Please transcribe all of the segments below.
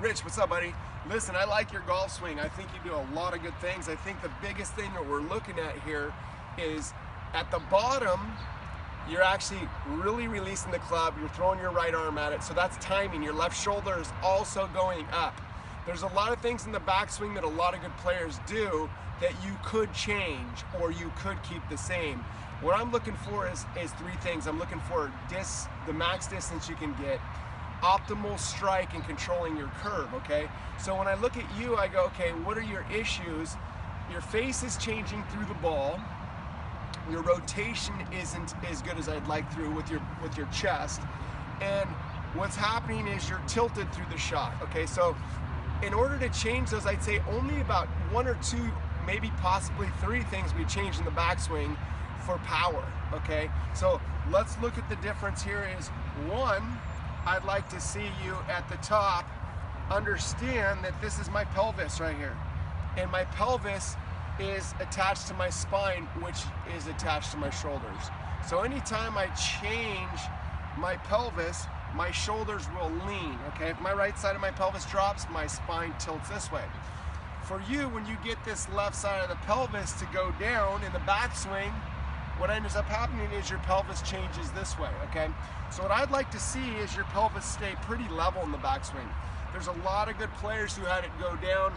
Rich, what's up, buddy? Listen, I like your golf swing. I think you do a lot of good things. I think the biggest thing that we're looking at here is at the bottom, you're actually really releasing the club. You're throwing your right arm at it, so that's timing. Your left shoulder is also going up. There's a lot of things in the backswing that a lot of good players do that you could change or you could keep the same. What I'm looking for is three things. I'm looking for the max distance you can get, optimal strike, and controlling your curve, okay? So when I look at you, I go, okay, what are your issues? Your face is changing through the ball. Your rotation isn't as good as I'd like through with your chest. And what's happening is you're tilted through the shot, okay? So in order to change those, I'd say only about one or two, maybe possibly three things we change in the backswing for power, okay? So let's look at the difference here is, one, I'd like to see you at the top understand that this is my pelvis right here. And my pelvis is attached to my spine, which is attached to my shoulders. So anytime I change my pelvis, my shoulders will lean, okay? If my right side of my pelvis drops, my spine tilts this way. For you, when you get this left side of the pelvis to go down in the backswing, what ends up happening is your pelvis changes this way, okay? So what I'd like to see is your pelvis stay pretty level in the backswing. There's a lot of good players who had it go down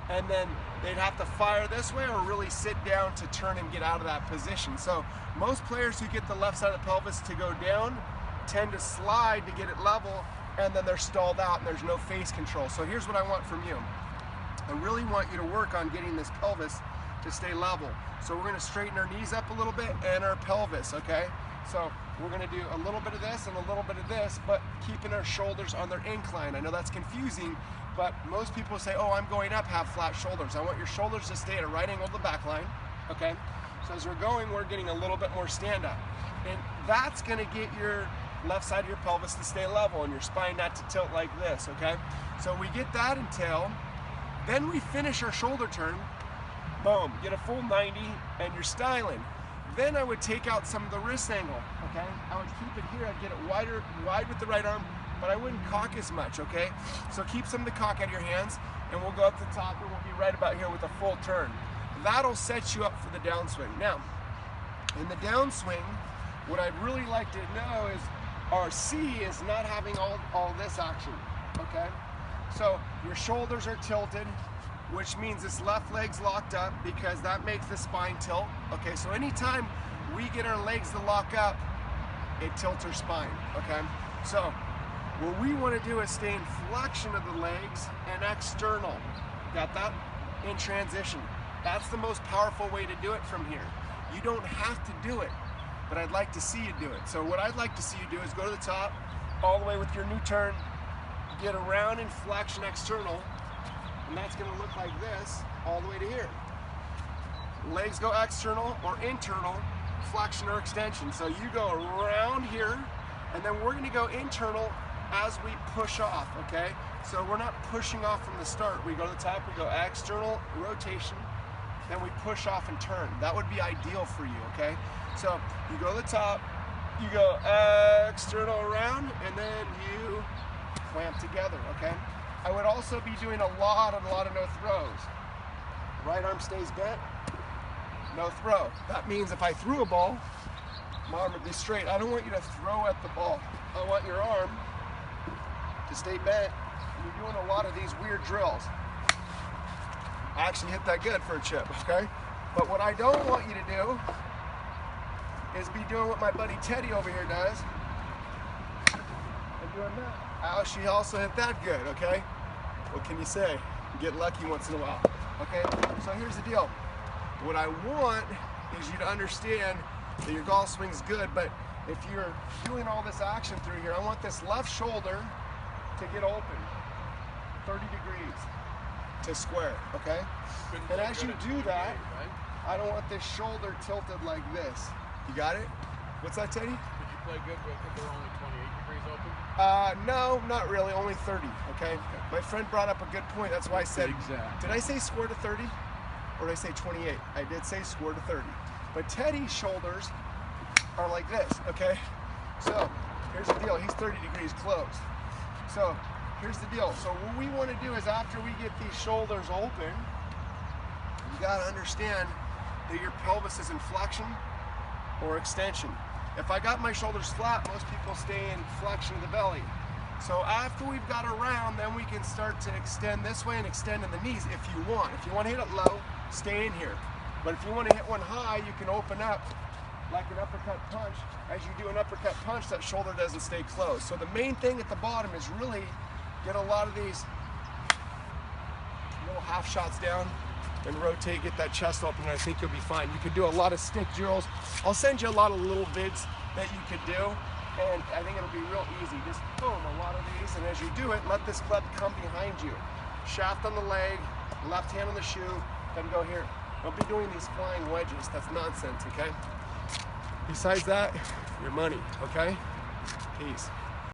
and then they'd have to fire this way or really sit down to turn and get out of that position. So most players who get the left side of the pelvis to go down tend to slide to get it level, and then they're stalled out and there's no face control. So here's what I want from you. I really want you to work on getting this pelvis to stay level. So we're gonna straighten our knees up a little bit and our pelvis, okay? So we're gonna do a little bit of this and a little bit of this, but keeping our shoulders on their incline. I know that's confusing, but most people say, oh, I'm going up, have flat shoulders. I want your shoulders to stay at a right angle to the back line, okay? So as we're going, we're getting a little bit more stand up. And that's gonna get your left side of your pelvis to stay level and your spine not to tilt like this, okay? So we get that in tail, then we finish our shoulder turn, boom, get a full 90 and you're styling. Then I would take out some of the wrist angle, okay? I would keep it here, I'd get it wide with the right arm, but I wouldn't cock as much, okay? So keep some of the cock out of your hands and we'll go up the top and we'll be right about here with a full turn. That'll set you up for the downswing. Now, in the downswing, what I'd really like to know is our C is not having all this action, okay? So your shoulders are tilted, which means this left leg's locked up because that makes the spine tilt. Okay, so anytime we get our legs to lock up, it tilts our spine, okay? So what we wanna do is stay in flexion of the legs and external. Got that? In transition. That's the most powerful way to do it from here. You don't have to do it, but I'd like to see you do it. So what I'd like to see you do is go to the top, all the way with your new turn, get around in flexion external, and that's gonna look like this all the way to here. Legs go external or internal, flexion or extension. So you go around here, and then we're gonna go internal as we push off, okay? So we're not pushing off from the start. We go to the top, we go external, rotation, then we push off and turn. That would be ideal for you, okay? So you go to the top, you go external around, and then you clamp together, okay? I would also be doing a lot of no throws. Right arm stays bent, no throw. That means if I threw a ball, my arm would be straight. I don't want you to throw at the ball. I want your arm to stay bent. And you're doing a lot of these weird drills. I actually hit that good for a chip, okay? But what I don't want you to do is be doing what my buddy Teddy over here does. And doing that. Oh, she also hit that good, okay? What can you say? You get lucky once in a while, okay? So here's the deal. What I want is you to understand that your golf swing's good, but if you're doing all this action through here, I want this left shoulder to get open, 30 degrees to square, okay? And as you do that, I don't want this shoulder tilted like this. You got it? What's that, Teddy? Did you play good if they're only 28 degrees open? No, not really, only 30, okay? My friend brought up a good point, that's why I said, did I say square to 30? Or did I say 28? I did say square to 30. But Teddy's shoulders are like this, okay? So, here's the deal, he's 30 degrees closed. So, here's the deal. So what we want to do is after we get these shoulders open, you got to understand that your pelvis is in flexion or extension. If I got my shoulders flat, most people stay in flexion of the belly. So after we've got around, then we can start to extend this way and extend in the knees if you want. If you want to hit it low, stay in here. But if you want to hit one high, you can open up like an uppercut punch. As you do an uppercut punch, that shoulder doesn't stay closed. So the main thing at the bottom is really get a lot of these little half shots down and rotate, get that chest open, and I think you'll be fine. You could do a lot of stick drills. I'll send you a lot of little vids that you could do, and I think it'll be real easy. Just boom, a lot of these, and as you do it, let this club come behind you. Shaft on the leg, left hand on the shoe, then go here. Don't be doing these flying wedges. That's nonsense, okay? Besides that, your money, okay? Peace.